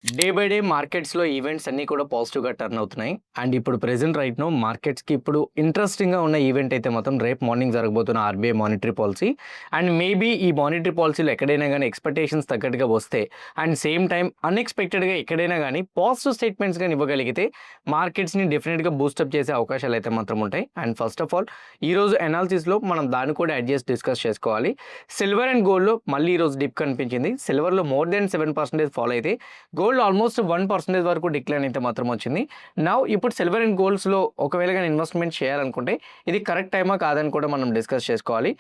Day by day మార్కెట్స్‌లో events అన్నీ కూడా పాజిటివ్‌గా టర్న్ అవుతున్నాయి. అండ్ ఇప్పుడు ప్రెజెంట్ రైట్ నౌ మార్కెట్స్‌కి ఇప్పుడు ఇంట్రెస్టింగ్‌గా ఉన్న ఈవెంట్ అయితే మాత్రం రేపు మార్నింగ్ జరగబోతున్న RBI monetary policy. And maybe ఈ మానిటరీ పాలసీలో ఎక్కడైనా గాని ఎక్స్‌పెక్టేషన్స్ తగ్గట్టుగా వస్తే అండ్ సేమ్ టైమ్ అన్‌ఎక్స్‌పెక్టెడ్‌గా ఎక్కడైనా గాని పాజిటివ్ స్టేట్మెంట్స్ గాని ఇవ్వగలిగితే మార్కెట్స్‌ని డెఫినిట్‌గా బూస్టప్ చేసే అవకాశాలు అయితే మాత్రం ఉంటాయి. అండ్ ఫస్ట్ ఆఫ్ ఆల్ ఈరోజు అనాలిసిస్‌లో మనం దాన్ని కూడా యాడ్ చేసి డిస్కస్ చేసుకోవాలి. సిల్వర్ అండ్ గోల్డ్‌లో మళ్ళీ ఈరోజు డిప్ కనిపించింది. సిల్వర్‌లో మోర్ దెన్ 7% ఫాల్ అయితే గోల్డ్ ఆల్మోస్ట్ 1% వరకు డిక్లైన్ అయితే మాత్రం వచ్చింది. నౌ ఇప్పుడు సిల్వర్ అండ్ గోల్డ్స్‌లో ఒకవేళ గాని ఇన్వెస్ట్‌మెంట్ చేయాలనుకుంటే ఇది కరెక్ట్ టైమా కాదని కూడా మనం డిస్కస్ చేసుకోవాలి.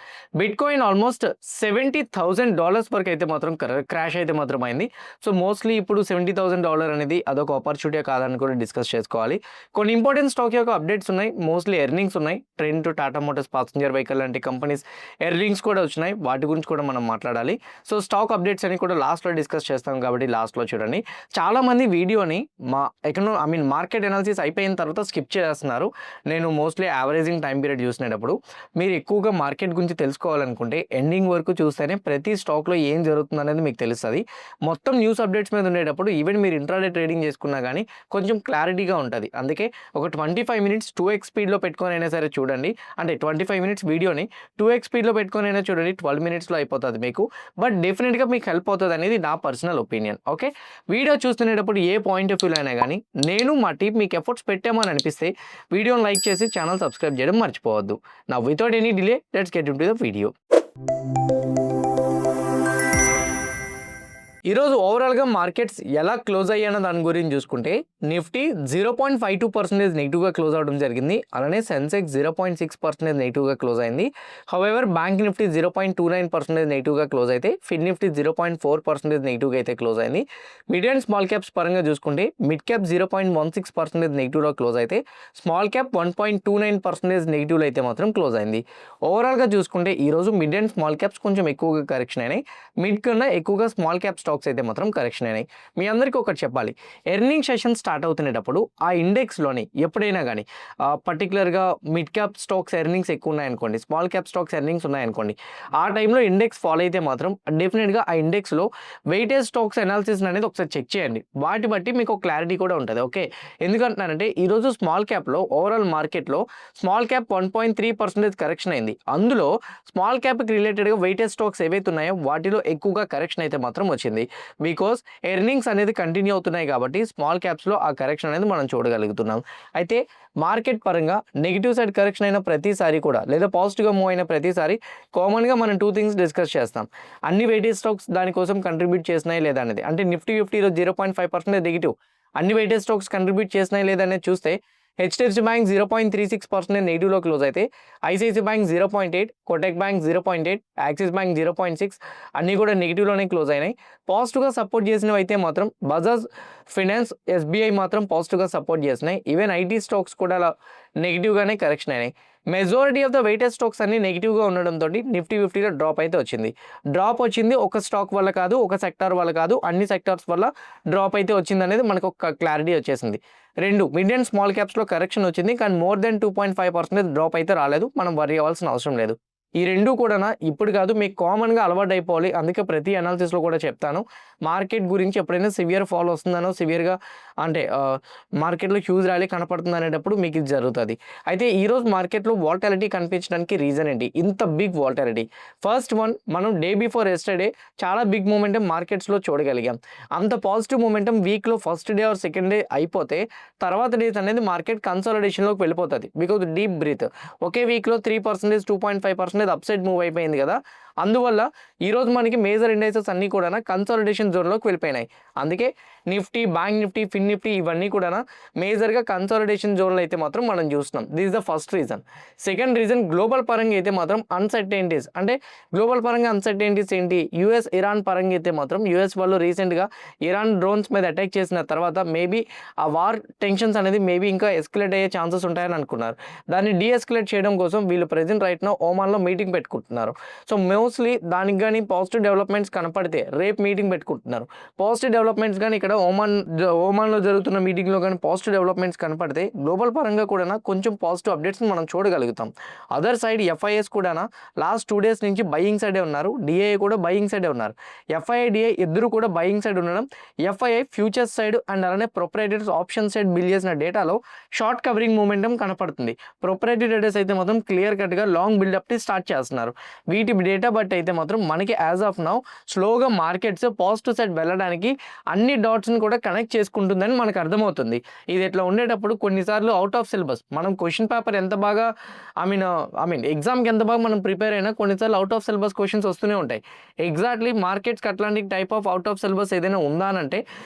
బిట్‌కాయిన్ ఆల్మోస్ట్ $70,000 వరకు అయితే మాత్రం క్రాష్ అయితే మాత్రం అయింది. సో మోస్ట్‌లీ ఇప్పుడు $70,000 అనేది అదొక ఆపర్చునిటీ కాదని కూడా డిస్కస్ చేసుకోవాలి. కొన్ని ఇంపార్టెంట్ స్టాక్ యొక్క అప్డేట్స్ ఉన్నాయి. మోస్ట్‌లీ ఎర్నింగ్స్ ఉన్నాయి. Trend, Tata Motors passenger vehicle లాంటి కంపెనీస్ ఎర్నింగ్స్ కూడా వచ్చినాయి. వాటి గురించి కూడా మనం మాట్లాడాలి. సో స్టాక్ అప్డేట్స్ అని కూడా లాస్ట్‌లో డిస్కస్ చేస్తాం కాబట్టి లాస్ట్‌లో చూడండి. చాలామంది వీడియోని మార్కెట్ అనాలిసిస్ అయిపోయిన తర్వాత స్కిప్ చేస్తున్నారు. నేను మోస్ట్లీ యావరేజింగ్ టైం పీరియడ్ చూసినప్పుడు మీరు ఎక్కువగా మార్కెట్ గురించి తెలుసుకోవాలనుకుంటే ఎండింగ్ వరకు చూస్తేనే ప్రతి స్టాక్లో ఏం జరుగుతుంది అనేది మీకు తెలుస్తుంది. మొత్తం న్యూస్ అప్డేట్స్ మీద ఉండేటప్పుడు ఈవెన్ మీరు ఇంట్రాడే ట్రేడింగ్ చేసుకున్నా కానీ కొంచెం క్లారిటీగా ఉంటుంది. అందుకే ఒక 25 మినిట్స్ 2x స్పీడ్లో పెట్టుకొని అయినా సరే చూడండి. అంటే 25 మినిట్స్ వీడియోని 2x స్పీడ్లో పెట్టుకొని అయినా చూడండి. 12 మినిట్స్లో అయిపోతుంది మీకు. బట్ డెఫినెట్గా మీకు హెల్ప్ అవుతుంది అనేది నా పర్సనల్ ఒపీనియన్. ఓకే, వీడియో చూస్తునేటప్పుడు ఏ పాయింట్ ఆఫ్ వ్యూలో అయినా కానీ నేను మా టీం మీకు ఎఫర్ట్స్ పెట్టామని అనిపిస్తే వీడియోని లైక్ చేసి ఛానల్ సబ్స్క్రైబ్ చేయడం మర్చిపోవద్దు. నా without any delay let's get into the video. ఈరోజు ఓవరాల్గా మార్కెట్స్ ఎలా క్లోజ్ అయ్యాయన్న దాని గురించి చూసుకుంటే నిఫ్టీ 0.52% నెగిటివ్గా క్లోజ్ అవడం జరిగింది. అలానే సెన్సెక్స్ 0.6% నెగిటివ్గా క్లోజ్ అయింది. హౌఎవర్ బ్యాంక్ నిఫ్టీ 0.29% నెగిటివ్గా క్లోజ్ అయితే ఫిన్ నిఫ్టీ 0.4% నెగిటివ్గా అయితే క్లోజ్ అయింది. మిడ్ అండ్ స్మాల్ క్యాప్స్ పరంగా చూసుకుంటే మిడ్ క్యాప్ 0.16% నెగిటివ్లో క్లోజ్ అయితే స్మాల్ క్యాప్ 1.29% నెగిటివ్లో అయితే మాత్రం క్లోజ్ అయింది. ఓవరాల్గా చూసుకుంటే ఈరోజు మిడ్ అండ్ స్మాల్ క్యాప్స్ కొంచెం ఎక్కువగా కరెక్షన్ అయినాయి. మిడ్ కన్నా ఎక్కువగా స్మాల్ క్యాప్ స్టాక్స్ అయితే మాత్రం కరెక్షన్ అయినాయి. మీ అందరికీ ఒకటి చెప్పాలి, ఎర్నింగ్ సెషన్ స్టార్ట్ అవుతున్నప్పుడు ఆ ఇండెక్స్లోని ఎప్పుడైనా కానీ పర్టికులర్గా మిడ్ క్యాప్ స్టాక్స్ ఎర్నింగ్స్ ఎక్కువ ఉన్నాయనుకోండి, స్మాల్ క్యాప్ స్టాక్స్ ఎర్నింగ్స్ ఉన్నాయనుకోండి, ఆ టైంలో ఇండెక్స్ ఫాలో అయితే మాత్రం డెఫినెట్గా ఆ ఇండెక్స్లో వెయిటేజ్ స్టాక్స్ అనాలిసిస్ అనేది ఒకసారి చెక్ చేయండి. వాటి బట్టి మీకు ఒక క్లారిటీ కూడా ఉంటుంది. ఓకే, ఎందుకంటున్నానంటే ఈరోజు స్మాల్ క్యాప్లో ఓవరాల్ మార్కెట్లో స్మాల్ క్యాప్ 1.3% కరెక్షన్ అయింది. అందులో స్మాల్ క్యాప్కి రిలేటెడ్గా వెయిటేజ్ స్టాక్స్ ఏవైతే ఉన్నాయో వాటిలో ఎక్కువగా కరెక్షన్ అయితే మాత్రం వచ్చింది. బికాస్ ఎర్నింగ్స్ అనేది కంటిన్యూ అవుతున్నాయి కాబట్టి స్మాల్ క్యాప్స్లో ఆ కరెక్షన్ అనేది మనం చూడగలుగుతున్నాం. అయితే మార్కెట్ పరంగా నెగిటివ్ సైడ్ కరెక్షన్ అయిన ప్రతిసారి కూడా లేదా పాజిటివ్గా మూవ్ అయిన ప్రతిసారి కామన్గా మనం 2 థింగ్స్ డిస్కస్ చేస్తాం. అన్ని వెయిటేజ్ స్టాక్స్ దానికోసం కంట్రిబ్యూట్ చేసినాయి లేదా అనేది, అంటే నిఫ్టీ 50లో 0.5% నెగిటివ్, అన్ని వెయిటేజ్ స్టాక్స్ కంట్రిబ్యూట్ చేసినాయి లేదా అనేది చూస్తే హెచ్డిఎఫ్సి బ్యాంక్ 0.36% నెగిటివ్లో క్లోజ్ అయితే ICICI bank 0.8, Kotak bank 0.8, axis bank 0.6 అన్నీ కూడా నెగిటివ్లోనే క్లోజ్ అయినాయి. పాజిటివ్గా సపోర్ట్ చేసినవి అయితే మాత్రం బజాజ్ ఫైనాన్స్, ఎస్బీఐ మాత్రం పాజిటివ్గా సపోర్ట్ చేసినాయి. ఈవెన్ ఐటీ స్టాక్స్ కూడా అలా నెగిటివ్గానే కరెక్షన్ అయినాయి. Majority of the weighted stocks అన్ని నెగిటివ్గా ఉండడంతో నిఫ్టీ 50లో డ్రాప్ అయితే వచ్చింది. డ్రాప్ వచ్చింది ఒక స్టాక్ వల్ల కాదు, ఒక సెక్టార్ వల్ల కాదు, అన్ని సెక్టార్స్ వల్ల డ్రాప్ అయితే వచ్చింది అనేది మనకు ఒక క్లారిటీ వచ్చేసింది. రెండు మిడ్ అండ్ స్మాల్ క్యాప్స్లో కరెక్షన్ వచ్చింది, కానీ మోర్ దెన్ 2.5% డ్రాప్ అయితే రాలేదు. మనం వరీ అవ్వాల్సిన అవసరం లేదు. ఈ రెండు కూడా ఇప్పుడు కాదు, మీకు కామన్గా అలవాటు అయిపోవాలి. అందుకే ప్రతి అనాలిసిస్లో కూడా చెప్తాను, మార్కెట్ గురించి ఎప్పుడైనా సివియర్ ఫాల్ వస్తుందనో సివియర్గా అంటే మార్కెట్లో హ్యూజ్ ర్యాలీ కనపడుతుంది అనేటప్పుడు మీకు ఇది జరుగుతుంది. అయితే ఈరోజు మార్కెట్లో వాల్టాలిటీ కనిపించడానికి రీజన్ ఏంటి, ఇంత బిగ్ వాల్టాలిటీ? ఫస్ట్ వన్, మనం డే బిఫోర్ ఎస్టర్డే చాలా బిగ్ మూమెంటం మార్కెట్స్లో చూడగలిగాం. అంత పాజిటివ్ మూమెంటం వీక్లో first day or second day అయిపోతే తర్వాత డేస్ అనేది మార్కెట్ కన్సాలిడేషన్లోకి వెళ్ళిపోతుంది. బికాజ్ డీప్ బ్రీత్, ఒకే వీక్లో 3%, 2.5% అప్సైడ్ మూవ్ అయిపోయింది కదా. అందువల్ల ఈరోజు మనకి మేజర్ ఇండెక్సెస్ అన్నీ కూడా కన్సాలిడేషన్ జోన్లోకి వెళ్ళిపోయినాయి. అందుకే నిఫ్టీ, బ్యాంక్ నిఫ్టీ, ఫిన్ నిఫ్టీ ఇవన్నీ కూడా మేజర్గా కన్సాలిడేషన్ జోన్లో అయితే మాత్రం మనం చూస్తున్నాం. This is the first reason. Second reason, global పరంగా అయితే మాత్రం అన్సర్టెనిటీస్. అంటే గ్లోబల్ పరంగా అన్సర్టెనిటీస్ ఏంటి? యూఎస్ ఇరాన్ పరంగా అయితే మాత్రం యూఎస్ వాళ్ళు రీసెంట్గా ఇరాన్ డ్రోన్స్ మీద అటాక్ చేసిన తర్వాత మేబీ ఆ వార్ టెన్షన్స్ అనేది మేబీ ఇంకా ఎస్కలేట్ అయ్యే ఛాన్సెస్ ఉంటాయని అనుకున్నారు. దాన్ని డీఎస్కలేట్ చేయడం కోసం వీళ్ళు ప్రెజెంట్ రైట్ నౌ ఓమాన్లో మీటింగ్ పెట్టుకుంటున్నారు. సో మోస్ట్లీ దానికి కానీ పాజిటివ్ డెవలప్మెంట్స్ కనపడితే రేపు మీటింగ్ పెట్టుకుంటున్నారు. పాజిటివ్ డెవలప్మెంట్స్ కానీ ఇక్కడ ఓమాన్లో జరుగుతున్న మీటింగ్లో కానీ పాజిటివ్ డెవలప్మెంట్స్ కనపడితే గ్లోబల్ పరంగా కూడా కొంచెం పాజిటివ్ అప్డేట్స్ని మనం చూడగలుగుతాం. అదర్ సైడ్ ఎఫ్ఐఎస్ కూడా లాస్ట్ 2 days నుంచి బయింగ్ సైడే ఉన్నారు, డిఐఏ కూడా బయింగ్ సైడే ఉన్నారు. ఎఫ్ఐఐ డిఐ ఇద్దరు కూడా బయింగ్ సైడ్ ఉండడం, ఎఫ్ఐఐ ఫ్యూచర్స్ సైడ్ అండ్ అలానే ప్రొప్రైటరీస్ ఆప్షన్ సైడ్ బిల్డ్ చేసిన డేటాలో షార్ట్ కవరింగ్ మూమెంటం కనపడుతుంది. ప్రొప్రైటరీ డేటాస్ అయితే మాత్రం క్లియర్ కట్గా లాంగ్ బిల్డప్ని స్టార్ట్ చేస్తున్నారు. వీటి డేటా బట్టి అయితే మాత్రం మనకి యాజ్ ఆఫ్ నౌ స్లోగా మార్కెట్స్ పాజిటివ్ సైడ్ వెళ్ళడానికి అన్ని డాట్స్ని కూడా కనెక్ట్ చేసుకుంటుందని మనకు అర్థమవుతుంది. ఇది ఇట్లా ఉండేటప్పుడు కొన్నిసార్లు అవుట్ ఆఫ్ సిలబస్ మనం క్వశ్చన్ పేపర్ ఎంత బాగా ఐ మీన్ ఎగ్జామ్కి ఎంత బాగా మనం ప్రిపేర్ అయినా కొన్నిసార్లు అవుట్ ఆఫ్ సిలబస్ క్వశ్చన్స్ వస్తూనే ఉంటాయి. ఎగ్జాక్ట్లీ మార్కెట్స్కి అట్లాంటి type of out of syllabus ఏదైనా ఉందా అంటే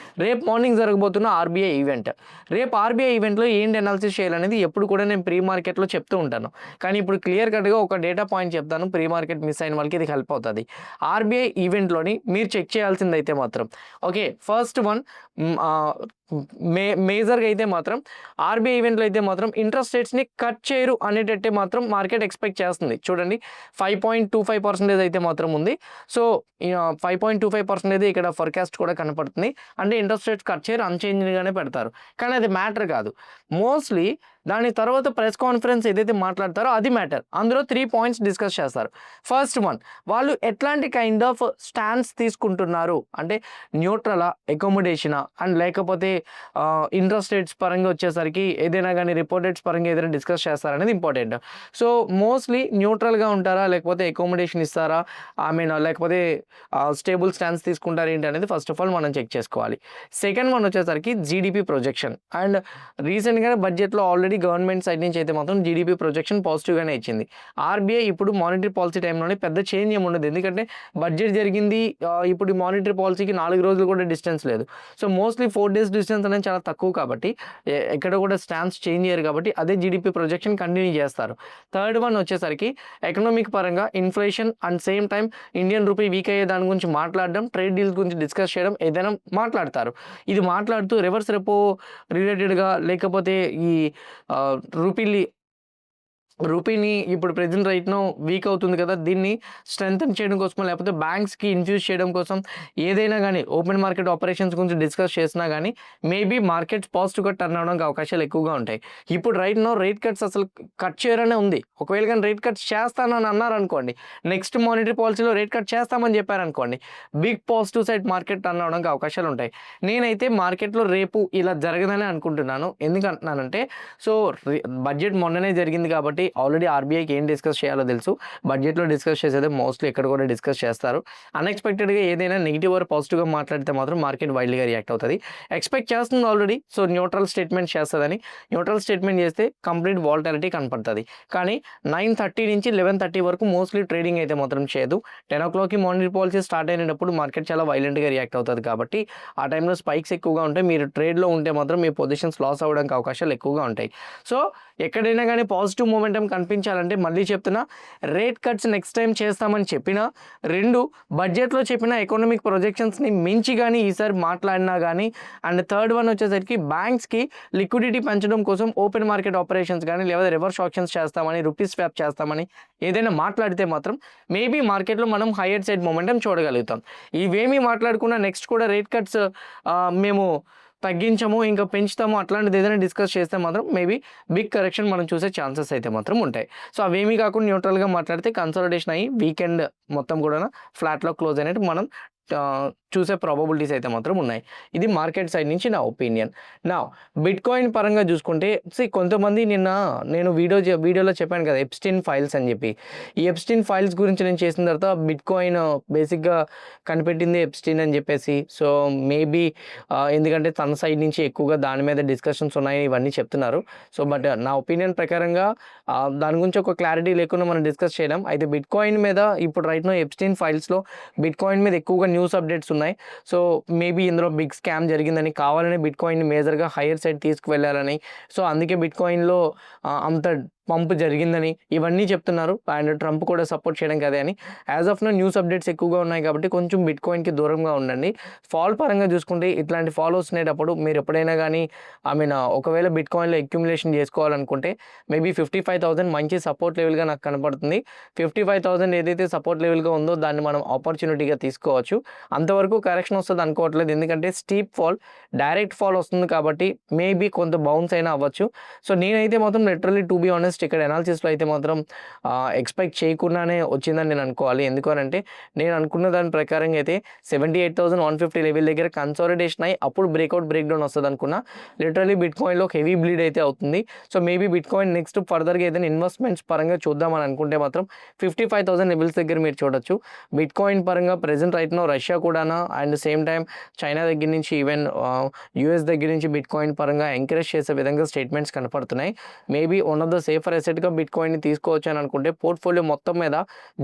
రేపు మార్నింగ్ జరగబోతున్న ఆర్బీఐ ఈవెంట్. రేపు ఆర్బీఐ ఈవెంట్లో ఏంటి అనాలిసిస్ చేయాలనేది ఎప్పుడు కూడా నేను ప్రీ మార్కెట్లో చెప్తూ ఉంటాను. కానీ ఇప్పుడు క్లియర్ కట్గా ఒక డేటా పాయింట్ చెప్తాను, ప్రీ మార్కెట్ మిస్ అయిన వాళ్ళకి ఇది హెల్ప్ అవుతుంది. ఆర్బీఐ ఈవెంట్లోని మీరు చెక్ చేయాల్సిందైతే మాత్రం ఓకే, ఫస్ట్ వన్ మేజర్గా అయితే మాత్రం ఆర్బీఐ ఈవెంట్లో అయితే మాత్రం ఇంట్రెస్ట్ రేట్స్ని కట్ చేయరు అనేటట్టే మాత్రం మార్కెట్ ఎక్స్పెక్ట్ చేస్తుంది. చూడండి 5.25% అయితే మాత్రం ఉంది. సో 5.25% ఇక్కడ ఫోర్కాస్ట్ కూడా కనపడుతుంది. అంటే ఇంట్రెస్ట్ రేట్స్ కట్ చేయరు, అన్చేంజ్గానే పెడతారు. కానీ అది మ్యాటర్ కాదు. మోస్ట్లీ దాని తర్వాత ప్రెస్ కాన్ఫరెన్స్ ఏదైతే మాట్లాడతారో అది మ్యాటర్. అందులో 3 points డిస్కస్ చేస్తారు. ఫస్ట్ వన్, వాళ్ళు ఎట్లాంటి కైండ్ ఆఫ్ స్టాండ్స్ తీసుకుంటున్నారు అంటే న్యూట్రలా, అకామిడేషనా అండ్ లేకపోతే ఇంట్రెస్ట్ రేట్స్ పరంగా వచ్చేసరికి ఏదైనా కానీ రిపోర్టెడ్స్ పరంగా ఏదైనా డిస్కస్ చేస్తారనేది ఇంపార్టెంట్. సో మోస్ట్లీ న్యూట్రల్గా ఉంటారా లేకపోతే అకామిడేషన్ ఇస్తారా లేకపోతే స్టేబుల్ స్టాండ్స్ తీసుకుంటారా ఏంటి అనేది ఫస్ట్ ఆఫ్ ఆల్ మనం చెక్ చేసుకోవాలి. సెకండ్ వన్ వచ్చేసరికి జీడిపి ప్రొజెక్షన్. అండ్ రీసెంట్గా బడ్జెట్లో ఆల్రెడీ గవర్నమెంట్ సైడ్ నుంచి అయితే మాత్రం జీడిపి ప్రొజెక్షన్ పాజిటివ్గానే ఇచ్చింది. ఆర్బీఐ ఇప్పుడు మానిటరీ పాలసీ టైంలోనే పెద్ద చేంజ్ ఏమి ఉండదు, ఎందుకంటే బడ్జెట్ జరిగింది. ఇప్పుడు మానిటరీ పాలసీకి 4 రోజులు కూడా డిస్టెన్స్ లేదు. సో మోస్ట్లీ 4 days డిస్టెన్స్ అనేది చాలా తక్కువ కాబట్టి ఎక్కడ కూడా స్టాండ్స్ చేంజ్ చేయరు కాబట్టి అదే జీడిపి ప్రొజెక్షన్ కంటిన్యూ చేస్తారు. థర్డ్ వన్ వచ్చేసరికి ఎకనామిక్ పరంగా inflation and same time Indian rupee week అయ్యే దాని గురించి మాట్లాడడం, ట్రేడ్ డీల్స్ గురించి డిస్కస్ చేయడం ఏదైనా మాట్లాడతారు. ఇది మాట్లాడుతూ రివర్స్ రెపో రిలేటెడ్గా లేకపోతే ఈ రూపీని ఇప్పుడు ప్రెజెంట్ రైట్నో వీక్ అవుతుంది కదా, దీన్ని స్ట్రెంథన్ చేయడం కోసం లేకపోతే బ్యాంక్స్కి ఇన్ఫ్యూజ్ చేయడం కోసం ఏదైనా కానీ ఓపెన్ మార్కెట్ ఆపరేషన్స్ గురించి డిస్కస్ చేసినా కానీ మేబీ మార్కెట్స్ పాజిటివ్గా టర్న్ అవడానికి అవకాశాలు ఎక్కువగా ఉంటాయి. ఇప్పుడు రైట్నో రేట్ కట్స్ అసలు కట్ చేయరనే ఉంది. ఒకవేళ కానీ రేట్ కట్స్ చేస్తానని అన్నారు అనుకోండి, నెక్స్ట్ మానిటరీ పాలసీలో రేట్ కట్ చేస్తామని చెప్పారనుకోండి, big positive side market turn అవడానికి అవకాశాలు ఉంటాయి. నేనైతే మార్కెట్లో రేపు ఇలా జరగదని అనుకుంటున్నాను. ఎందుకంటున్నానంటే సో బడ్జెట్ మొన్ననే జరిగింది కాబట్టి ఆల్రెడీ ఆర్బీఐకి ఏం డిస్కస్ చేయాలో తెలుసు. బడ్జెట్లో డిస్కస్ చేసేదే మోస్ట్లీ ఎక్కడ కూడా డిస్కస్ చేస్తారు. అన్ఎక్స్పెక్టెడ్గా ఏదైనా నెగిటివ్ ఆర్ పాజిటివ్గా మాట్లాడితే మాత్రం మార్కెట్ వైల్డ్గా రియాక్ట్ అవుతుంది. ఎక్స్పెక్ట్ చేస్తుంది ఆల్రెడీ. సో న్యూట్రల్ స్టేట్మెంట్ చేస్తుందని, న్యూట్రల్ స్టేట్మెంట్ చేస్తే కంప్లీట్ వాలటాలిటీ కనపడుతుంది. కానీ 9:30 నుంచి 11:30 వరకు మోస్ట్లీ ట్రేడింగ్ అయితే మాత్రం చేయదు. 10 o'clockకి మానిటరీ పాలసీ స్టార్ట్ అయినప్పుడు మార్కెట్ చాలా వైలెంట్గా రియాక్ట్ అవుతుంది కాబట్టి ఆ టైంలో స్పైక్స్ ఎక్కువగా ఉంటాయి. మీరు ట్రేడ్లో ఉంటే మాత్రం మీ పొజిషన్స్ లాస్ అవ్వడానికి అవకాశాలు ఎక్కువగా ఉంటాయి. సో ఎక్కడైనా కానీ పాజిటివ్ మూమెంటం కనిపించాలంటే మళ్ళీ చెప్తున్నా, రేట్ కట్స్ నెక్స్ట్ టైం చేస్తామని చెప్పినా, 2 బడ్జెట్లో చెప్పిన ఎకనామిక్ ప్రొజెక్షన్స్ని మించి కానీ ఈసారి మాట్లాడినా కానీ, అండ్ థర్డ్ వన్ వచ్చేసరికి బ్యాంక్స్కి లిక్విడిటీ పెంచడం కోసం ఓపెన్ మార్కెట్ ఆపరేషన్స్ కానీ లేదా రివర్స్ ఆప్షన్స్ చేస్తామని, రూపీస్ స్వాప్ చేస్తామని ఏదైనా మాట్లాడితే మాత్రం మేబీ మార్కెట్లో మనం హైయర్ సైడ్ మొమెంటం చూడగలుగుతాం. ఇవేమీ మాట్లాడుకున్నా నెక్స్ట్ కూడా రేట్ కట్స్ మేము తగ్గించము ఇంకా పెంచుతాము అట్లాంటిది ఏదైనా డిస్కస్ చేస్తే మాత్రం మేబీ బిగ్ కరెక్షన్ మనం చూసే ఛాన్సెస్ అయితే మాత్రం ఉంటాయి. సో అవేమీ కాకుండా న్యూట్రల్గా మాట్లాడితే కన్సాలిడేషన్ అయ్యి వీకెండ్ మొత్తం కూడా ఫ్లాట్లో క్లోజ్ అయినట్టు మనం చూసే ప్రాబబిలిటీస్ అయితే మాత్రం ఉన్నాయి. ఇది మార్కెట్ సైడ్ నుంచి నా ఒపీనియన్. నా బిట్కాయిన్ పరంగా చూసుకుంటే కొంతమంది నేను వీడియోలో చెప్పాను కదా ఎప్స్టీన్ ఫైల్స్ అని చెప్పి. ఈ ఎప్స్టీన్ ఫైల్స్ గురించి నేను చేసిన తర్వాత బిట్కాయిన్ బేసిక్గా కనిపెట్టింది ఎప్స్టీన్ అని చెప్పేసి. సో మేబీ ఎందుకంటే తన సైడ్ నుంచి ఎక్కువగా దాని మీద డిస్కషన్స్ ఉన్నాయి ఇవన్నీ చెప్తున్నారు. సో బట్ నా ఒపీనియన్ ప్రకారంగా దాని గురించి ఒక క్లారిటీ లేకుండా మనం డిస్కస్ చేయలేం. అయితే బిట్కాయిన్ మీద ఇప్పుడు రైట్నో ఎప్స్టీన్ ఫైల్స్లో బిట్కాయిన్ మీద ఎక్కువగా న్యూస్ అప్డేట్స్ ఉన్నాయి. సో మేబీ ఇందులో బిగ్ స్కామ్ జరిగిందని, కావాలని బిట్కాయిన్ మేజర్గా హైయర్ సైడ్ తీసుకువెళ్ళాలని, సో అందుకే బిట్కాయిన్లో అంత పంప్ జరిగిందని ఇవన్నీ చెప్తున్నారు. అండ్ ట్రంప్ కూడా సపోర్ట్ చేయడం కదే అని. As of now news updates ఎక్కువగా ఉన్నాయి కాబట్టి కొంచెం బిట్‌కాయిన్‌కి దూరంగా ఉండండి. ఫాల్ పరంగా చూసుకుంటే ఇట్లాంటి ఫాల్ వస్తునేటప్పుడు మీరు ఎప్పుడైనా కానీ ఒకవేళ బిట్‌కాయిన్‌లో అక్యుములేషన్ చేసుకోవాలనుకుంటే మేబీ 55,000 మంచి సపోర్ట్ లెవెల్‌గా నాకు కనపడుతుంది. 55,000 ఏదైతే సపోర్ట్ లెవెల్‌గా ఉందో దాన్ని మనం ఆపర్చునిటీగా తీసుకోవచ్చు. అంతవరకు కరెక్షన్ వస్తది అనుకోవట్లేదు. ఎందుకంటే స్టీప్ ఫాల్, డైరెక్ట్ ఫాల్ వస్తుంది కాబట్టి మేబీ కొంత బౌన్స్ అయినా అవ్వచ్చు. సో నేనైతే మాత్రం లిటరల్లీ టు బీ ఆనెస్ట్ ఇక్కడ అనాలిసిస్‌లో అయితే మాత్రం ఎక్స్‌పెక్ట్ చేయకుండానే వచ్చిందని నేను అనుకోవాలి. ఎందుకు అనంటే నేను అనుకున్న దాని ప్రకారంగా అయితే 78,150 లెవెల్ దగ్గర కన్సాలిడేషన్ అయ్యి అప్పుడు బ్రేక్అవుట్ బ్రేక్ డౌన్ వస్తది అనుకున్నా. లిటరల్లీ బిట్‌కాయిన్‌లో హెవీ బ్లీడ్ అయితే అవుతుంది. సో మేబీ బిట్‌కాయిన్ నెక్స్ట్ ఫర్దర్‌గా ఏదైనా ఇన్వెస్ట్‌మెంట్స్ పరంగా చూద్దామని అనుకుంటే మాత్రం 55,000 లెవెల్స్ దగ్గర మీరు చూడొచ్చు. బిట్‌కాయిన్ పరంగా ప్రెజెంట్ రైట్ నౌ రష్యా కూడానా అండ్ సేమ్ టైమ్ చైనా దగ్గర నుంచి ఈవెన్ యూఎస్ దగ్గర నుంచి బిట్‌కాయిన్ పరంగా ఎంకరేజ్ చేసే విధంగా స్టేట్మెంట్స్ కనపడుతున్నాయి. Maybe one of the safer అసెట్‌గా బిట్‌కాయిన్‌ని తీసుకోవచ్చు అని అనుకుంటే పోర్ట్‌ఫోలియో మొత్తం మీద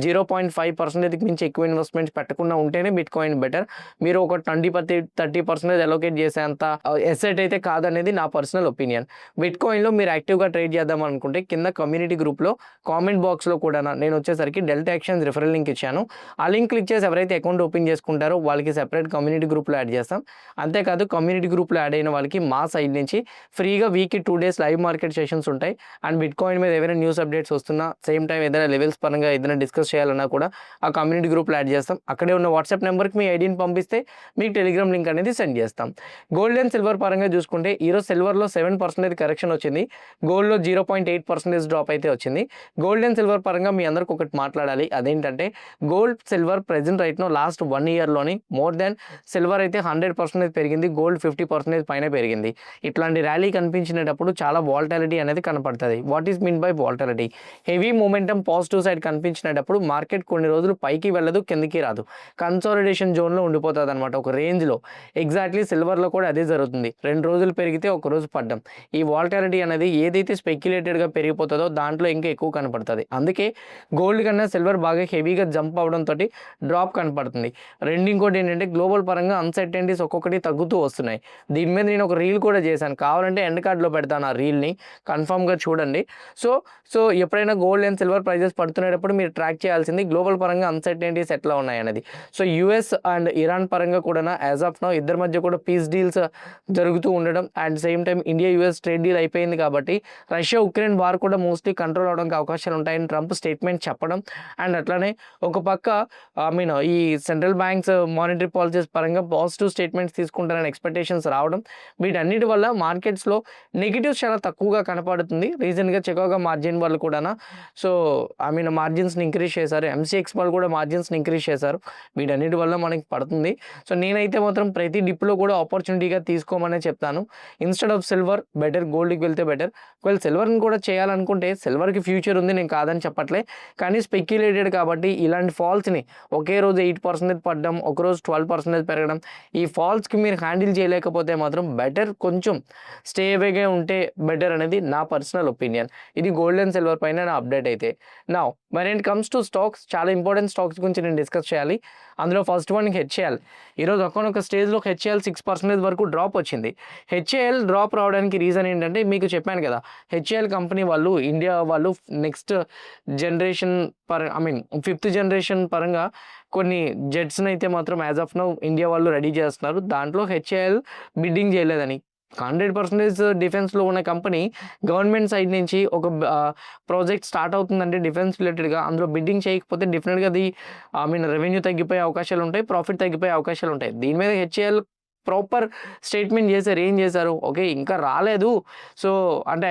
0.5%కి మించి ఎక్కువ ఇన్వెస్ట్‌మెంట్స్ పెట్టకుండా ఉంటేనే బిట్‌కాయిన్ బెటర్. మీరు ఒక 30% అలోకేట్ చేసేంత అసెట్ అయితే కాదనేది నా పర్సనల్ ఒపీనియన్. బిట్‌కాయిన్‌లో మీరు యాక్టివ్‌గా ట్రేడ్ చేద్దాం అనుకుంటే కింద కమ్యూనిటీ గ్రూప్‌లో కామెంట్ బాక్స్‌లో కూడా నేను వచ్చేసరికి డెల్టా యాక్షన్స్ రిఫరల్ లింక్ ఇచ్చాను. ఆ లింక్ క్లిక్ చేసి ఎవరైతే అకౌంట్ ఓపెన్ చేసుకుంటారో వాళ్ళకి సెపరేట్ కమ్యూనిటీ గ్రూప్‌లో యాడ్ చేస్తాం. అంతేకాదు కమ్యూనిటీ గ్రూప్‌లో యాడ్ అయిన వాళ్ళకి మా సైడ్ నుంచి ఫ్రీగా వీక్‌కి 2 డేస్ లైవ్ మార్కెట్ సెషన్స్ ఉంటాయి. అండ్ బిట్‌కాయిన్ మీద ఏవైనా న్యూస్ అప్డేట్స్ వస్తున్నా సేమ్ టైం ఏదైనా లెవెల్స్ పరంగా ఏదైనా డిస్కస్ చేయాలన్నా కూడా ఆ కమ్యూనిటీ గ్రూప్‌లో యాడ్ చేస్తాం. అక్కడే ఉన్న వాట్సాప్ నెంబర్కి మీ ఐడీని పంపిస్తే మీకు టెలిగ్రామ్ లింక్ అనేది సెండ్ చేస్తాం. గోల్డ్ అండ్ సిల్వర్ పరంగా చూసుకుంటే ఈరోజు సిల్వర్లో 7% కరెక్షన్ వచ్చింది. గోల్డ్‌లో 0.8% డ్రాప్ అయితే వచ్చింది. గోల్డ్ అండ్ సిల్వర్ పరంగా మీ అందరికి ఒకటి మాట్లాడాలి. అదేంటంటే gold, silver present right now last 1 ఇయర్‌లోని మోర్ దాన్ సిల్వర్ అయితే 100% పెరిగింది. గోల్డ్ 50% పైన పెరిగింది. ఇట్లాంటి ర్యాలీ కనిపించినప్పుడు చాలా వాలటాలిటీ అనేది కనపడుతుంది. What is mean by volatility? Heavy momentum positive side కనిపించినప్పుడు మార్కెట్ కొన్ని రోజులు పైకి వెళ్ళదు, కిందకి రాదు. కన్సాలిడేషన్ జోన్లో ఉండిపోతుంది అనమాట, ఒక రేంజ్లో. ఎగ్జాక్ట్లీ సిల్వర్లో కూడా అదే జరుగుతుంది. 2 రోజులు పెరిగితే ఒక రోజు పడ్డం. ఈ వాలటాలిటీ అనేది ఏదైతే స్పెక్యులేటెడ్గా పెరిగిపోతుందో దాంట్లో ఇంకా ఎక్కువ కనపడుతుంది. అందుకే గోల్డ్ కన్నా సిల్వర్ బాగా హెవీగా జంప్ అవడంతో డ్రాప్ కనపడుతుంది. ఇంకోటి ఏంటంటే గ్లోబల్ పరంగా అన్సర్టెనిటీస్ ఒక్కొక్కటి తగ్గుతూ వస్తున్నాయి. దీని మీద నేను ఒక రీల్ కూడా చేశాను. కావాలంటే ఎండ్ కార్డ్లో పెడతాను ఆ రీల్ని, కన్ఫామ్గా చూడండి. సో ఎప్పుడైనా గోల్డ్ అండ్ సిల్వర్ ప్రైజెస్ పడుతున్నప్పుడు మీరు ట్రాక్ చేయాల్సింది గ్లోబల్ పరంగా అన్సర్టెనిటీస్ ఎట్లా ఉన్నాయి అనేది. సో యూఎస్ అండ్ ఇరాన్ పరంగా కూడా యాజ్ ఆఫ్ నౌ ఇద్దరి మధ్య కూడా పీస్ డీల్స్ జరుగుతూ ఉండడం and same time India US trade deal అయిపోయింది కాబట్టి రష్యా ఉక్రెయిన్ వార్ కూడా మోస్ట్లీ కంట్రోల్ అవడానికి అవకాశాలు ఉంటాయని ట్రంప్ స్టేట్మెంట్ చెప్పడం అండ్ అట్లానే ఒక పక్క ఈ సెంట్రల్ బ్యాంక్స్ మానిటరీ పాలసీస్ పరంగా పాజిటివ్ స్టేట్మెంట్స్ తీసుకుంటారని ఎక్స్పెక్టేషన్స్ రావడం, వీటన్నిటి వల్ల మార్కెట్స్లో నెగిటివ్స్ చాలా తక్కువగా కనపడుతుంది. రీసెంట్గా చికాగో మార్జిన్ వాళ్ళు కూడా మార్జిన్స్ని ఇంక్రీజ్ చేశారు. ఎంసీఎక్స్ వాళ్ళు కూడా మార్జిన్స్ని ఇంక్రీజ్ చేశారు. వీటన్నిటి వల్ల మనకి పడుతుంది. సో నేనైతే మాత్రం ప్రతి డిప్లో కూడా ఆపర్చునిటీగా తీసుకోమనే చెప్తాను. ఇన్స్టెడ్ ఆఫ్ సిల్వర్ బెటర్ గోల్డ్కి వెళ్తే బెటర్. ఒకవేళ సిల్వర్ని కూడా చేయాలనుకుంటే సిల్వర్కి ఫ్యూచర్ ఉంది, నేను కాదని చెప్పట్లే. కానీ స్పెక్యులేటెడ్ కాబట్టి ఇలాంటి ఫాల్స్ని ఒకే రోజు 8% పడడం, ఒకరోజు 12% పెరగడం, ఈ ఫాల్స్కి మీరు హ్యాండిల్ చేయలేకపోతే మాత్రం బెటర్ కొంచెం స్టే అవేగా ఉంటే బెటర్ అనేది నా పర్సనల్ ఒపీనియన్. ఇది గోల్డ్ అండ్ సిల్వర్ పైన నా అప్డేట్ అయితే. నా when it comes to stocks, చాలా ఇంపార్టెంట్ స్టాక్స్ గురించి నేను డిస్కస్ చేయాలి. అందులో ఫస్ట్ వన్ హెచ్ఏఎల్. ఈరోజు ఒక్కొక్క స్టేజ్లో హెచ్ఏఎల్ 6% వరకు డ్రాప్ వచ్చింది. హెచ్ఏఎల్ డ్రాప్ రావడానికి రీజన్ ఏంటంటే మీకు చెప్పాను కదా, హెచ్ఏఎల్ కంపెనీ వాళ్ళు ఇండియా వాళ్ళు నెక్స్ట్ జనరేషన్ ఫిఫ్త్ జనరేషన్ పరంగా కొన్ని జెట్స్ని అయితే మాత్రం యాజ్ ఆఫ్ నౌ ఇండియా వాళ్ళు రెడీ చేస్తున్నారు. దాంట్లో హెచ్ఏఎల్ బిడ్డింగ్ చేయలేదని. 100% డిఫెన్స్లో ఉన్న కంపెనీ గవర్నమెంట్ సైడ్ నుంచి ఒక ప్రాజెక్ట్ స్టార్ట్ అవుతుందంటే డిఫెన్స్ రిలేటెడ్గా అందులో బిడ్డింగ్ చేయకపోతే డెఫినెట్గా అది రెవెన్యూ తగ్గిపోయే అవకాశాలు ఉంటాయి, ప్రాఫిట్ తగ్గిపోయే అవకాశాలు ఉంటాయి. దీని మీద హెచ్ఏఎల్ ప్రాపర్ స్టేట్మెంట్ చేశారు. ఏం చేశారు? ఓకే, ఇంకా రాలేదు. సో అంటే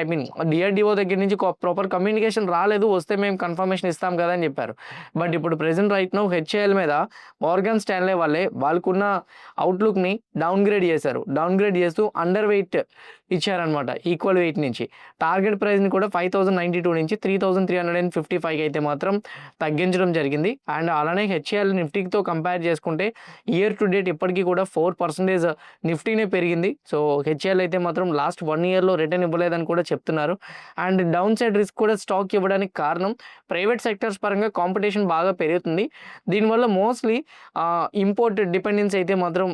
డిఆర్డిఓ దగ్గర నుంచి ప్రాపర్ కమ్యూనికేషన్ రాలేదు, వస్తే మేము కన్ఫర్మేషన్ ఇస్తాం కదా అని చెప్పారు. బట్ ఇప్పుడు ప్రెజెంట్ రైట్ నౌ హెచ్ఏఎల్ మీద మోర్గాన్ స్టాన్లే వాళ్ళకున్న అవుట్లుక్ని డౌన్గ్రేడ్ చేశారు. డౌన్గ్రేడ్ చేస్తూ అండర్ వెయిట్ ఇచ్చారనమాట, ఈక్వల్ వెయిట్ నుంచి. టార్గెట్ ప్రైస్ని కూడా 5,092 నుంచి 3,355 అయితే మాత్రం తగ్గించడం జరిగింది. అండ్ అలానే హెచ్ఏఎల్ నిఫ్టీతో కంపేర్ చేసుకుంటే ఇయర్ టు డేట్ ఇప్పటికీ కూడా 4% నిఫ్టీనే పెరిగింది. సో హెచ్ఏఎల్ అయితే మాత్రం లాస్ట్ 1 ఇయర్లో రిటర్న్ ఇవ్వలేదని కూడా చెప్తున్నారు. అండ్ డౌన్ సైడ్ రిస్క్ కూడా స్టాక్ ఇవ్వడానికి కారణం ప్రైవేట్ సెక్టర్స్ పరంగా కాంపిటీషన్ బాగా పెరుగుతుంది. దీనివల్ల మోస్ట్లీ ఇంపోర్ట్ డిపెండెన్స్ అయితే మాత్రం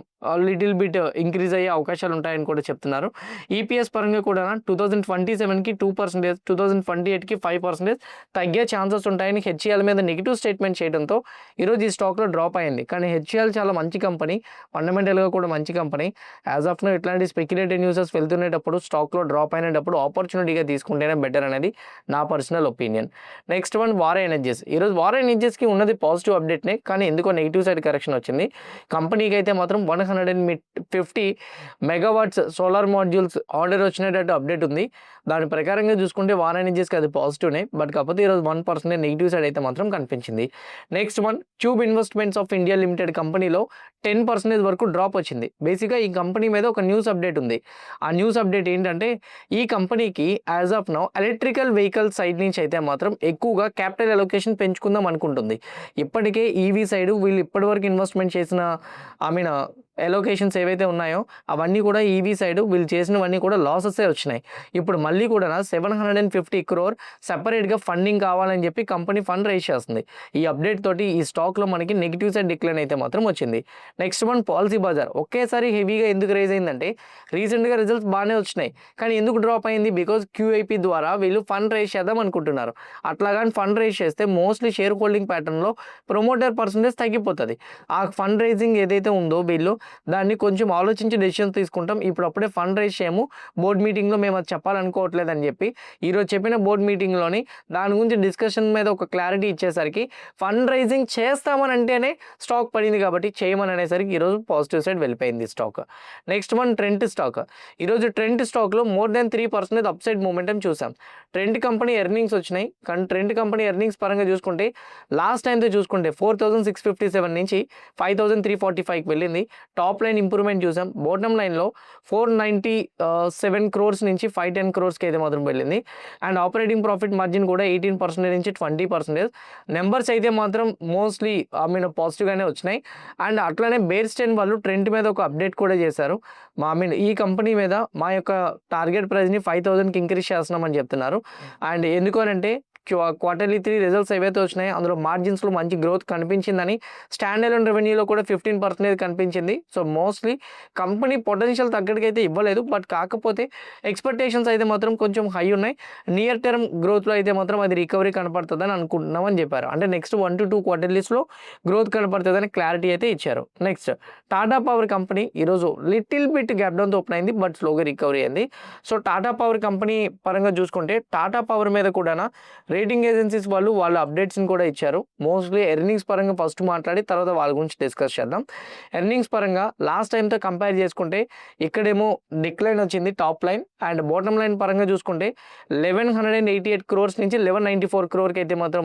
లిటిల్ బిట్ ఇంక్రీజ్ అయ్యే అవకాశాలు ఉంటాయని కూడా చెప్తున్నారు. ఈపీఎస్ పరంగా కూడా 2027కి 2%, 2028కి 5% తగ్గే ఛాన్సెస్ ఉంటాయని హెచ్ఏఎల్ మీద నెగిటివ్ స్టేట్మెంట్ చేయడంతో ఈరోజు ఈ స్టాక్లో డ్రాప్ అయింది. కానీ హెచ్ఏఎల్ చాలా మంచి కంపెనీ, ఫండమెంటల్గా కూడా మంచి కంపెనీ. యాజ్ ఆఫ్ నో ఇట్లాంటి స్పెక్యులేటివ్ న్యూసెస్ వెళ్తునేటప్పుడు స్టాక్లో డ్రాప్ అయినప్పుడు ఆపర్చునిటీగా తీసుకుంటేనే బెటర్ అనేది నా personal opinion. Next one war energies. ఈరోజు వార్ ఎనర్జీస్కి ఉన్నది పాజిటివ్ అప్డేట్నే, కానీ ఎందుకో నెగిటివ్ సైడ్ కరెక్షన్ వచ్చింది. కంపెనీకి అయితే మాత్రం 150 మెగావాట్స్ సోలార్ మాడ్యూల్స్ ఆర్డర్ వచ్చినట్టు అప్డేట్ ఉంది. దాని ప్రకారంగా చూసుకుంటే వార్ ఎనర్జీస్కి అది పాజిటివ్నే, బట్ కాకపోతే ఈరోజు 1% నెగిటివ్ సైడ్ అయితే మాత్రం కనిపించింది. Next one tube investments of India limited కంపెనీలో 10% వరకు డ్రాప్ వచ్చింది. బేసిక్గా ఈ కంపెనీ మీద ఒక న్యూస్ అప్డేట్ ఉంది. ఆ న్యూస్ అప్డేట్ ఏంటంటే ఈ కంపెనీకి as of now electrical vehicle side నుంచి అయితే మాత్రం ఎక్కువగా క్యాపిటల్ అలొకేషన్ పెంచుకుందాం అనుకుంటుంది. ఇప్పటికే ఈవీ సైడ్ వీళ్ళు ఇప్పటివరకు ఇన్వెస్ట్మెంట్ చేసిన ఎలోకేషన్స్ ఏవైతే ఉన్నాయో అవన్నీ కూడా ఈవీ సైడ్ వీళ్ళు చేసినవన్నీ కూడా లాసెసే వచ్చినాయి. ఇప్పుడు మళ్ళీ కూడా 750 crore సెపరేట్గా ఫండింగ్ కావాలని చెప్పి కంపెనీ ఫండ్ రైజ్ చేస్తుంది. ఈ అప్డేట్ తోటి ఈ స్టాక్లో మనకి నెగిటివ్ సైడ్ డిక్లైన్ అయితే మాత్రం వచ్చింది. Next one Policybazaar. ఒకేసారి హెవీగా ఎందుకు రైజ్ అయిందంటే రీసెంట్గా రిజల్ట్స్ బాగానే వచ్చినాయి, కానీ ఎందుకు డ్రాప్ అయింది? బికాజ్ క్యూఐపీ ద్వారా వీళ్ళు ఫండ్ రైజ్ చేద్దాం అనుకుంటున్నారు. అట్లా కానీ ఫండ్ రైజ్ చేస్తే మోస్ట్లీ షేర్ హోల్డింగ్ ప్యాటర్న్లో ప్రమోటర్ పర్సంటేజ్ తగ్గిపోతుంది. ఆ ఫండ్ రైజింగ్ ఏదైతే ఉందో వీళ్ళు దాన్ని కొంచెం ఆలోచించి డెసిషన్స్ తీసుకుంటాం. ఇప్పుడు అప్పుడే ఫండ్ రైజ్ చేయము, బోర్డ్ మీటింగ్లో మేము అది చెప్పాలనుకోవట్లేదు అని చెప్పి ఈరోజు చెప్పిన బోర్డ్ మీటింగ్లోని దాని గురించి డిస్కషన్ మీద ఒక క్లారిటీ ఇచ్చేసరికి ఫండ్ రైజింగ్ చేస్తామని అంటేనే స్టాక్ పడింది, కాబట్టి చేయమని అనేసరికి ఈరోజు పాజిటివ్ సైడ్ వెళ్ళిపోయింది stock. Next one Trent stock. ఈరోజు ట్రెంట్ స్టాక్లో more than 3% అప్సైడ్ మూమెంటం చూసాం. ట్రెంట్ కంపెనీ ఎర్నింగ్స్ వచ్చినాయి, కానీ ట్రెంట్ కంపెనీ ఎర్నింగ్స్ పరంగా చూసుకుంటే లాస్ట్ టైంతో చూసుకుంటే 4657 నుంచి 5345కి వెళ్ళింది. టాప్ లైన్ ఇంప్రూవ్మెంట్ చూసాం. బాటమ్ లైన్లో 497 crores నుంచి 510 crores అయితే మాత్రం వెళ్ళింది. అండ్ ఆపరేటింగ్ ప్రాఫిట్ మార్జిన్ కూడా 18% నుంచి 20%. నెంబర్స్ అయితే మాత్రం మోస్ట్లీ పాజిటివ్గానే వచ్చినాయి. అండ్ అట్లానే బేర్స్టైన్ వాళ్ళు ట్రెంట్ మీద ఒక అప్డేట్ కూడా చేశారు. ఈ కంపెనీ మీద మా యొక్క టార్గెట్ ప్రైస్ని 5000కి ఇంక్రీజ్ చేస్తున్నామని చెప్తున్నారు. అండ్ ఎందుకనంటే క్వార్టర్లీ 3 రిజల్ట్స్ ఏవైతే వచ్చినాయో అందులో మార్జిన్స్లో మంచి గ్రోత్ కనిపించిందని, స్టాండ్ అలోన్ రెవెన్యూలో కూడా 15% కనిపించింది. సో మోస్ట్లీ కంపెనీ పొటెన్షియల్ తగ్గట్టుకైతే ఇవ్వలేదు, బట్ కాకపోతే ఎక్స్పెక్టేషన్స్ అయితే మాత్రం కొంచెం హై ఉన్నాయి. నియర్ టర్మ్ గ్రోత్లో అయితే మాత్రం అది రికవరీ కనపడుతుందని అనుకుంటున్నామని చెప్పారు. అంటే నెక్స్ట్ 1 to 2 క్వార్టర్లీస్లో గ్రోత్ కనపడుతుందని క్లారిటీ అయితే ఇచ్చారు. నెక్స్ట్ టాటా పవర్ కంపెనీ ఈరోజు లిటిల్ బిట్ గ్యాప్ డౌన్తో ఓపెన్ అయింది, బట్ స్లోగా రికవరీ అయింది. సో టాటా పవర్ కంపెనీ పరంగా చూసుకుంటే టాటా పవర్ మీద కూడా రేటింగ్ ఏజెన్సీస్ వాళ్ళు వాళ్ళ అప్డేట్స్ని కూడా ఇచ్చారు. మోస్ట్లీ ఎర్నింగ్స్ పరంగా ఫస్ట్ మాట్లాడి తర్వాత వాళ్ళ గురించి డిస్కస్ చేద్దాం. ఎర్నింగ్స్ పరంగా లాస్ట్ టైంతో కంపేర్ చేసుకుంటే ఇక్కడేమో డిక్లైన్ వచ్చింది top line, and bottom line పరంగా చూసుకుంటే 1188 crores నుంచి 1194 crores అయితే మాత్రం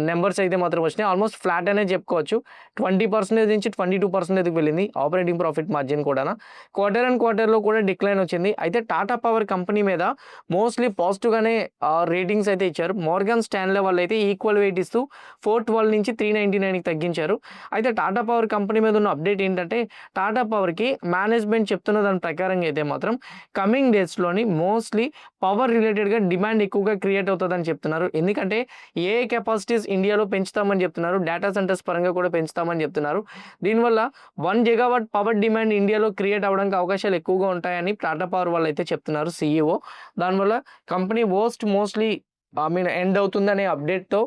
నెంబర్స్ అయితే మాత్రం వచ్చినాయి. ఆల్మోస్ట్ ఫ్లాట్ అనే చెప్పుకోవచ్చు. 20% నుంచి 22%కి వెళ్ళింది. ఆపరేటింగ్ ప్రాఫిట్ మార్జిన్ కూడా క్వార్టర్ అండ్ క్వార్టర్లో కూడా డిక్లైన్ వచ్చింది. అయితే టాటా పవర్ కంపెనీ మీద మోస్ట్లీ పాజిటివ్గానే రేటింగ్స్ అయితే ఇచ్చారు. మోర్గాన్ స్టాన్లే వాళ్ళు అయితే ఈక్వల్ వెయిట్ ఇస్తూ 412 నుంచి 399కి తగ్గించారు. అయితే టాటా పవర్ కంపెనీ మీద ఉన్న అప్డేట్ ఏంటంటే టాటా పవర్కి మేనేజ్మెంట్ చెప్తున్న దాని ప్రకారంగా అయితే మాత్రం కమింగ్ డేస్లోని మోస్ట్లీ పవర్ రిలేటెడ్గా డిమాండ్ ఎక్కువగా క్రియేట్ అవుతుందని చెప్తున్నారు. ఎందుకంటే ఏ కెపాసిటీ ఇండియాలో పెంచుతామని చెప్తున్నారు, డేటా సెంటర్స్ పరంగా కూడా పెంచుతామని చెప్తున్నారు. దీనివల్ల 1 GW పవర్ డిమాండ్ ఇండియాలో క్రియేట్ అవ్వడానికి అవకాశాలు ఎక్కువగా ఉంటాయని టాటా పవర్ వాళ్ళు అయితే చెప్తున్నారు, CEO. దానివల్ల కంపెనీ మోస్ట్లీ ఎండ్ అవుతుందనే అప్డేట్తో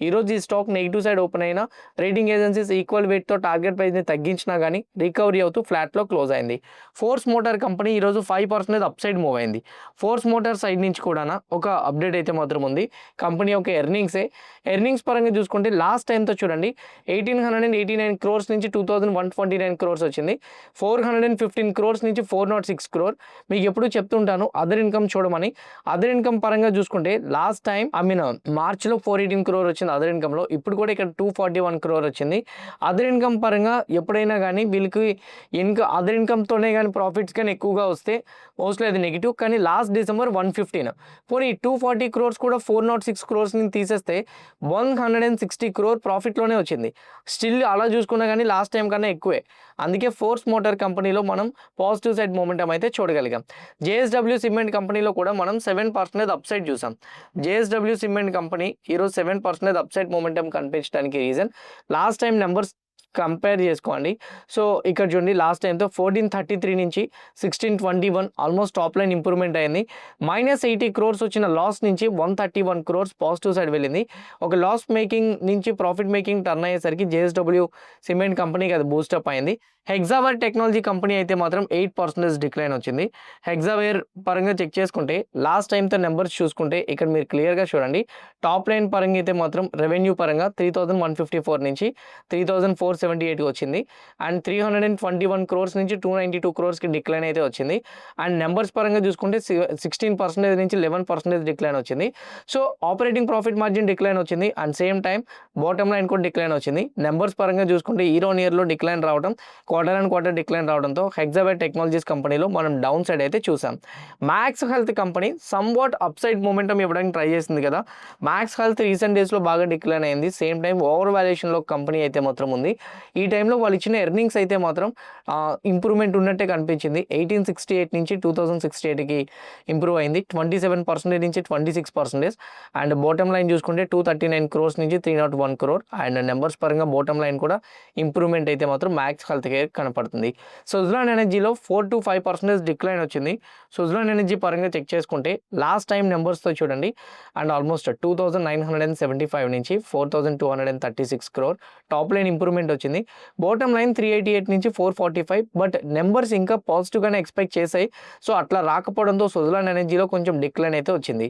ఈరోజు ఈ స్టాక్ నెగిటివ్ సైడ్ ఓపెన్ అయినా రేటింగ్ ఏజెన్సీస్ ఈక్వల్ వెయిట్తో టార్గెట్ ప్రైస్ని తగ్గించినా కానీ రికవరీ అవుతూ ఫ్లాట్లో క్లోజ్ అయింది. ఫోర్స్ మోటార్ కంపెనీ ఈరోజు 5% అప్ సైడ్ మూవ్ అయింది. ఫోర్స్ మోటార్ సైడ్ నుంచి కూడా ఒక అప్డేట్ అయితే మాత్రం ఉంది. కంపెనీ యొక్క ఎర్నింగ్స్ పరంగా చూసుకుంటే లాస్ట్ టైంతో చూడండి 1889 crores నుంచి 2129 crores వచ్చింది. 415 crores నుంచి 406 crore. మీకు ఎప్పుడు చెప్తుంటాను అదర్ ఇన్కమ్ చూడమని. అదర్ ఇన్కమ్ పరంగా చూసుకుంటే లాస్ట్ టైం మార్చ్లో 418 crore వచ్చింది అదర్ ఇన్కమ్లో. ఇప్పుడు కూడా ఇక్కడ 241 crore వచ్చింది. అదర్ ఇన్కమ్ పరంగా ఎప్పుడైనా కానీ వీళ్ళకి అదర్ ఇన్కమ్తోనే కానీ ప్రాఫిట్స్ కానీ ఎక్కువగా వస్తే మోస్ట్లీ అది నెగిటివ్. కానీ లాస్ట్ డిసెంబర్ 115 పోనీ 240 crores కూడా 406 crores తీసేస్తే 160 crore ప్రాఫిట్లోనే వచ్చింది. స్టిల్ అలా చూసుకున్నా కానీ లాస్ట్ టైం కన్నా ఎక్కువే. అందుకే ఫోర్స్ మోటార్ కంపెనీలో మనం పాజిటివ్ సైడ్ మొమెంటం అయితే చూడగలిగాం. జేఎస్డబ్ల్యూ సిమెంట్ కంపెనీలో కూడా మనం 7% అప్సైడ్ చూసాం. జేఎస్డబ్ల్యూ సిమెంట్ కంపెనీ ఈరోజు 7% అప్సైడ్ మొమెంటం కనిపించడానికి reason last time numbers compare చేసుకోండి. సో ఇక్కడ చూడండి, లాస్ట్ టైంతో 1433 నుంచి 1621 ఆల్మోస్ట్ టాప్ లైన్ ఇంప్రూవ్మెంట్ అయింది. -80 crores వచ్చిన లాస్ నుంచి 131 crores పాజిటివ్ సైడ్ వెళ్ళింది. ఒక లాస్ మేకింగ్ నుంచి ప్రాఫిట్ మేకింగ్ టర్న్ అయ్యేసరికి జేఎస్డబ్ల్యూ సిమెంట్ కంపెనీకి అది బూస్టప్ అయింది. హెగ్జావేర్ టెక్నాలజీ కంపెనీ అయితే మాత్రం 8% డిక్లైన్ వచ్చింది. హెగ్జావేర్ పరంగా చెక్ చేసుకుంటే లాస్ట్ టైంతో నెంబర్స్ చూసుకుంటే ఇక్కడ మీరు క్లియర్గా చూడండి, టాప్ లైన్ పరంగా అయితే మాత్రం రెవెన్యూ పరంగా 3154 నుంచి 3478 వచ్చింది. అండ్ 321 crores నుంచి 292 crores డిక్లైన్ అయితే వచ్చింది. అండ్ నెంబర్స్ పరంగా చూసుకుంటే 16% నుంచి 11% డిక్లైన్ వచ్చింది. So operating profit margin decline వచ్చింది. And same time bottom line కూడా డిక్లైన్ వచ్చింది. నెంబర్స్ పరంగా చూసుకుంటే ఇయర్లో డిక్లైన్ రావడం, క్వార్టర్ డిక్లైన్ రావడంతో హెగ్జావేర్ టెక్నాలజీస్ కంపెనీలో మనం డౌన్ సైడ్ అయితే చూసాం. Max Health company somewhat up side momentum ఇవ్వడానికి ట్రై చేసింది కదా. మ్యాక్స్ హెల్త్ రీసెంట్ డేస్లో బాగా డిక్లైన్ అయింది. సేమ్ టైం ఓవర్ వాల్యుయేషన్లో కంపెనీ అయితే మాత్రం ఉంది. ఈ టైంలో వాళ్ళు ఇచ్చిన ఎర్నింగ్స్ అయితే మాత్రం ఇంప్రూవ్మెంట్ ఉన్నట్టే కనిపించింది. 1868 నుంచి 2068కి ఇంప్రూవ్ అయింది. 27% నుంచి 26%. అండ్ బాటమ్ లైన్ చూసుకుంటే 239 crores నుంచి 301 crore. అండ్ నెంబర్స్ పరంగా బాటమ్ లైన్ కూడా ఇంప్రూవ్మెంట్ అయితే మాత్రం మ్యాక్స్ హెల్త్ కేర్ కనపడుతుంది. సుజ్లాన్ ఎనర్జీలో 4 to 5% డిక్లైన్ వచ్చింది. సుజ్లాన్ ఎనర్జీ పరంగా చెక్ చేసుకుంటే లాస్ట్ టైం నెంబర్స్తో చూడండి, అండ్ ఆల్మోస్ట్ 2975 నుంచి 4236 crore టాప్ లైన్ ఇంప్రూవ్మెంట్ వచ్చింది. బాటమ్ లైన్ 388 నుంచి 445. బట్ నెంబర్స్ ఇంకా పాజిటివ్గానే ఎక్స్పెక్ట్ చేశాయి. సో అట్లా రాకపోవడంతో సుజ్లాన్ ఎనర్జీలో కొంచెం డిక్లైన్ అయితే వచ్చింది.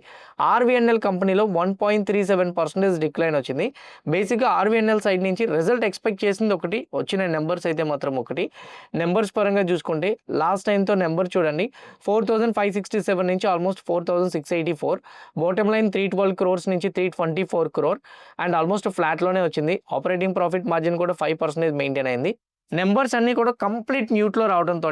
ఆర్వీఎన్ఎల్ కంపెనీలో 1.37% డిక్లైన్ వచ్చింది. బేసిక్గా ఆర్వీఎన్ఎల్ సైడ్ నుంచి రిజల్ట్ ఎక్స్పెక్ట్ చేసింది ఒకటి, వచ్చిన నెంబర్స్ అయితే మాత్రం ఒకటి. నెంబర్స్ పరంగా చూసుకుంటే లాస్ట్ టైంతో నెంబర్ చూడండి, 4567 నుంచి ఆల్మోస్ట్ 4684. బాటమ్ లైన్ 312 crores నుంచి 324 crore. అండ్ ఆల్మోస్ట్ ఫ్లాట్లోనే వచ్చింది. ఆపరేటింగ్ ప్రాఫిట్ మార్జిన్ కూడా 5% మెయింటైన్ అయింది. నెంబర్స్ అన్నీ కూడా కంప్లీట్ న్యూట్లో రావడంతో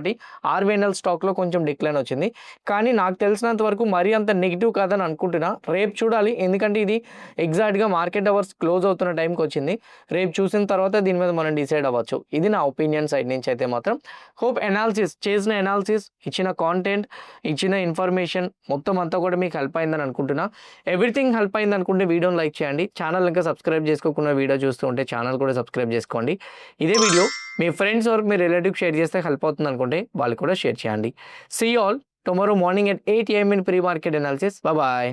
ఆర్వీఎన్ఎల్ స్టాక్లో కొంచెం డిక్లైన్ వచ్చింది. కానీ నాకు తెలిసినంత వరకు మరీ అంత నెగిటివ్ కాదని అనుకుంటున్నా. రేపు చూడాలి, ఎందుకంటే ఇది ఎగ్జాక్ట్గా మార్కెట్ అవర్స్ క్లోజ్ అవుతున్న టైంకి వచ్చింది. రేపు చూసిన తర్వాత దీని మీద మనం డిసైడ్ అవ్వచ్చు. ఇది నా ఒపీనియన్ సైడ్ నుంచి అయితే మాత్రం. హోప్ చేసిన ఎనాలిసిస్, ఇచ్చిన కాంటెంట్, ఇచ్చిన ఇన్ఫర్మేషన్ మొత్తం అంతా కూడా మీకు హెల్ప్ అయిందని అనుకుంటున్నా. ఎవ్రీథింగ్ హెల్ప్ అయింది అనుకుంటే వీడియోని లైక్ చేయండి. ఛానల్ ఇంకా సబ్స్క్రైబ్ చేసుకోకుండా వీడియో చూస్తూ ఉంటే ఛానల్ కూడా సబ్స్క్రైబ్ చేసుకోండి. ఇదే వీడియో మీ ఫ్రెండ్స్ ఆర్ మీ రిలేటివ్కి షేర్ చేస్తే హెల్ప్ అవుతుంది అనుకుంటే వాళ్ళు కూడా షేర్ చేయండి. See all tomorrow morning at 8 AM in pre-market analysis. Bye bye.